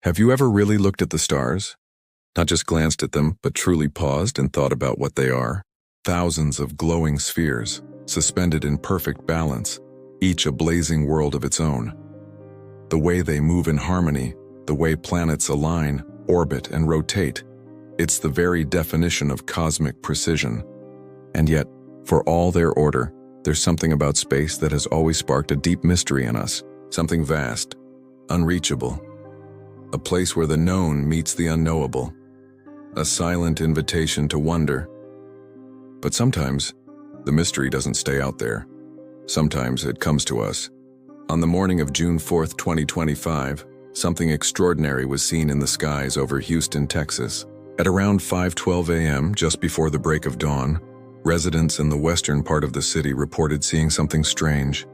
Have you ever really looked at the stars? Not just glanced at them, but truly paused and thought about what they are? Thousands of glowing spheres, suspended in perfect balance, each a blazing world of its own. The way they move in harmony, the way planets align, orbit, and rotate, it's the very definition of cosmic precision. And yet, for all their order, there's something about space that has always sparked a deep mystery in us, something vast, unreachable. A place where the known meets the unknowable. A silent invitation to wonder. But sometimes, the mystery doesn't stay out there. Sometimes it comes to us. On the morning of June 4th, 2025, something extraordinary was seen in the skies over Houston, Texas. At around 5:12 a.m., just before the break of dawn, residents in the western part of the city reported seeing something strange.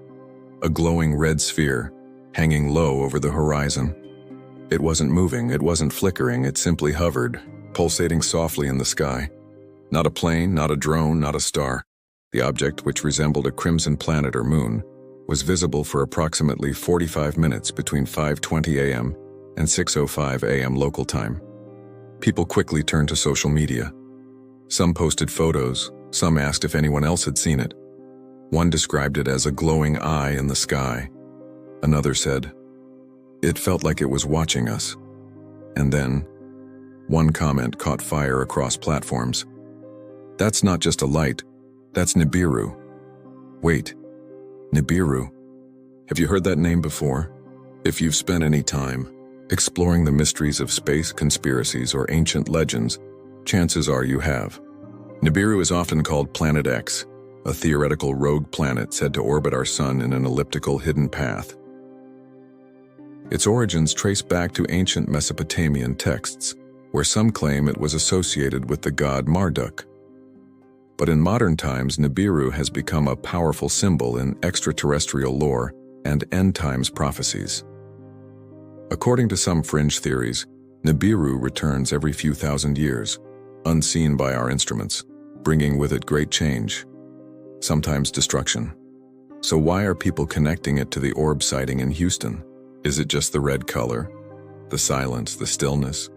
A glowing red sphere, hanging low over the horizon. It wasn't moving, it wasn't flickering, it simply hovered, pulsating softly in the sky. Not a plane, not a drone, not a star. The object, which resembled a crimson planet or moon, was visible for approximately 45 minutes between 5:20 a.m. and 6:05 a.m. local time. People quickly turned to social media. Some posted photos, some asked if anyone else had seen it. One described it as a glowing eye in the sky. Another said, "It felt like it was watching us." And then, one comment caught fire across platforms. "That's not just a light, that's Nibiru." Wait, Nibiru? Have you heard that name before? If you've spent any time exploring the mysteries of space, conspiracies, or ancient legends, chances are you have. Nibiru is often called Planet X, a theoretical rogue planet said to orbit our sun in an elliptical hidden path. Its origins trace back to ancient Mesopotamian texts, where some claim it was associated with the god Marduk. But in modern times, Nibiru has become a powerful symbol in extraterrestrial lore and end-times prophecies. According to some fringe theories, Nibiru returns every few thousand years, unseen by our instruments, bringing with it great change, sometimes destruction. So why are people connecting it to the orb sighting in Houston? Is it just the red color, the silence, the stillness?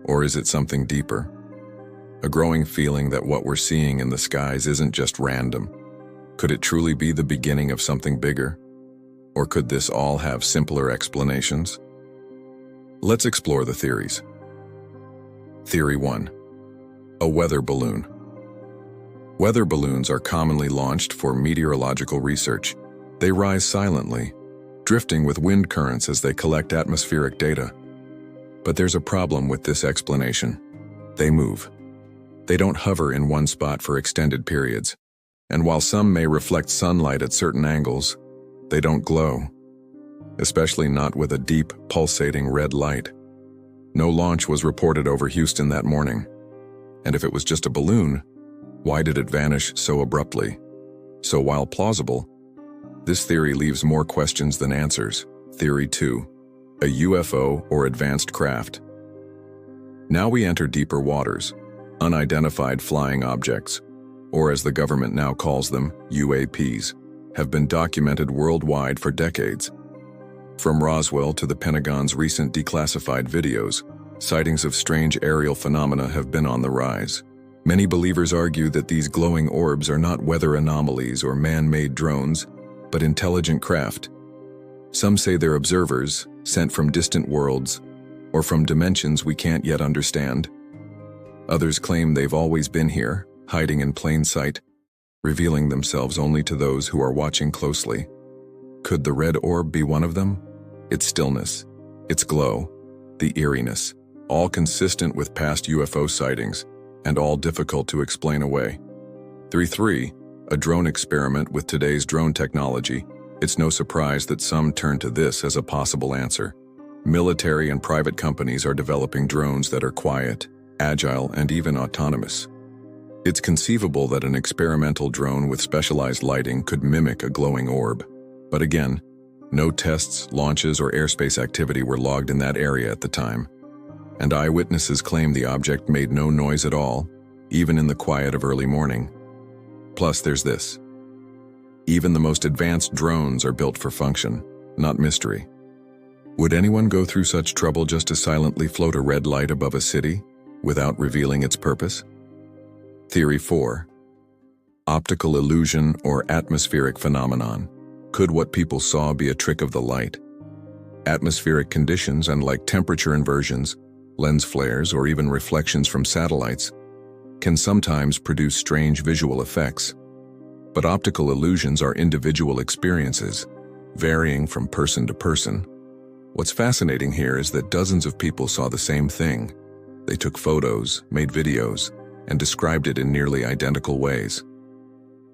Or is it something deeper? A growing feeling that what we're seeing in the skies isn't just random. Could it truly be the beginning of something bigger? Or could this all have simpler explanations? Let's explore the theories. Theory 1. A weather balloon. Weather balloons are commonly launched for meteorological research. They rise silently, drifting with wind currents as they collect atmospheric data. But there's a problem with this explanation. They move. They don't hover in one spot for extended periods. And while some may reflect sunlight at certain angles, they don't glow. Especially not with a deep, pulsating red light. No launch was reported over Houston that morning. And if it was just a balloon, why did it vanish so abruptly? So while plausible, this theory leaves more questions than answers. Theory 2. A UFO or advanced craft. Now we enter deeper waters. Unidentified flying objects, or as the government now calls them, UAPs, have been documented worldwide for decades. From Roswell to the Pentagon's recent declassified videos, sightings of strange aerial phenomena have been on the rise. Many believers argue that these glowing orbs are not weather anomalies or man-made drones, but intelligent craft. Some say they're observers, sent from distant worlds, or from dimensions we can't yet understand. Others claim they've always been here, hiding in plain sight, revealing themselves only to those who are watching closely. Could the red orb be one of them? Its stillness, its glow, the eeriness, all consistent with past UFO sightings, and all difficult to explain away. 3. A drone experiment with today's drone technology. It's no surprise that some turn to this as a possible answer. Military and private companies are developing drones that are quiet, agile, and even autonomous. It's conceivable that an experimental drone with specialized lighting could mimic a glowing orb. But again, no tests, launches, or airspace activity were logged in that area at the time. And eyewitnesses claim the object made no noise at all, even in the quiet of early morning. Plus, there's this. Even the most advanced drones are built for function, not mystery. Would anyone go through such trouble just to silently float a red light above a city without revealing its purpose? Theory 4. Optical illusion or atmospheric phenomenon. Could what people saw be a trick of the light? Atmospheric conditions, unlike temperature inversions, lens flares, or even reflections from satellites, can sometimes produce strange visual effects. But optical illusions are individual experiences, varying from person to person. What's fascinating here is that dozens of people saw the same thing. They took photos, made videos, and described it in nearly identical ways.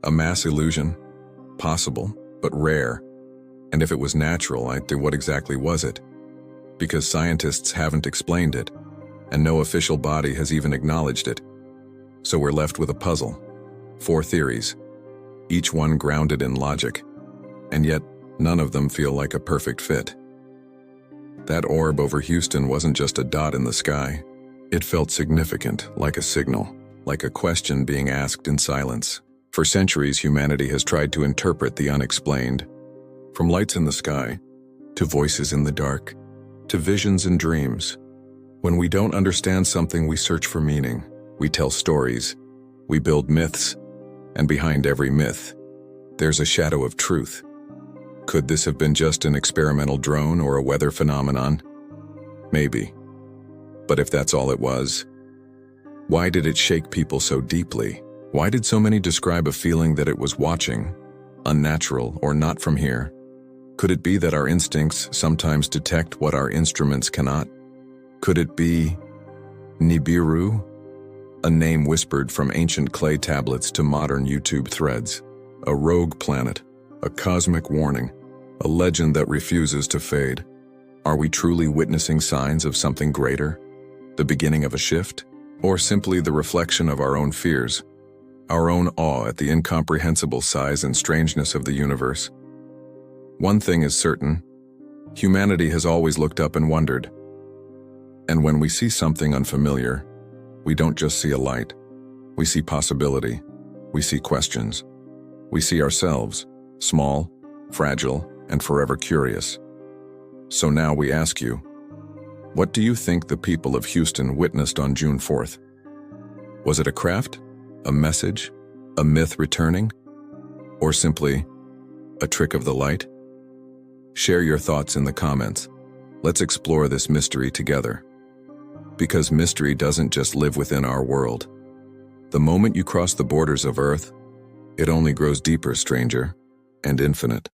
A mass illusion? Possible, but rare. And if it was natural, what exactly was it? Because scientists haven't explained it, and no official body has even acknowledged it. So we're left with a puzzle. 4 theories, each one grounded in logic, and yet none of them feel like a perfect fit. That orb over Houston wasn't just a dot in the sky. It felt significant, like a signal, like a question being asked in silence. For centuries, humanity has tried to interpret the unexplained. From lights in the sky, to voices in the dark, to visions and dreams. When we don't understand something, we search for meaning. We tell stories. We build myths. And behind every myth, there's a shadow of truth. Could this have been just an experimental drone or a weather phenomenon? Maybe. But if that's all it was, why did it shake people so deeply? Why did so many describe a feeling that it was watching, unnatural or not from here? Could it be that our instincts sometimes detect what our instruments cannot? Could it be Nibiru? A name whispered from ancient clay tablets to modern YouTube threads. A rogue planet, a cosmic warning, a legend that refuses to fade. Are we truly witnessing signs of something greater? The beginning of a shift? Or simply the reflection of our own fears? Our own awe at the incomprehensible size and strangeness of the universe? One thing is certain, humanity has always looked up and wondered. And when we see something unfamiliar, we don't just see a light. We see possibility. We see questions. We see ourselves, small, fragile, and forever curious. So now we ask you, what do you think the people of Houston witnessed on June 4th? Was it a craft? A message? A myth returning? Or simply a trick of the light? Share your thoughts in the comments. Let's explore this mystery together. Because mystery doesn't just live within our world. The moment you cross the borders of Earth, it only grows deeper, stranger, and infinite.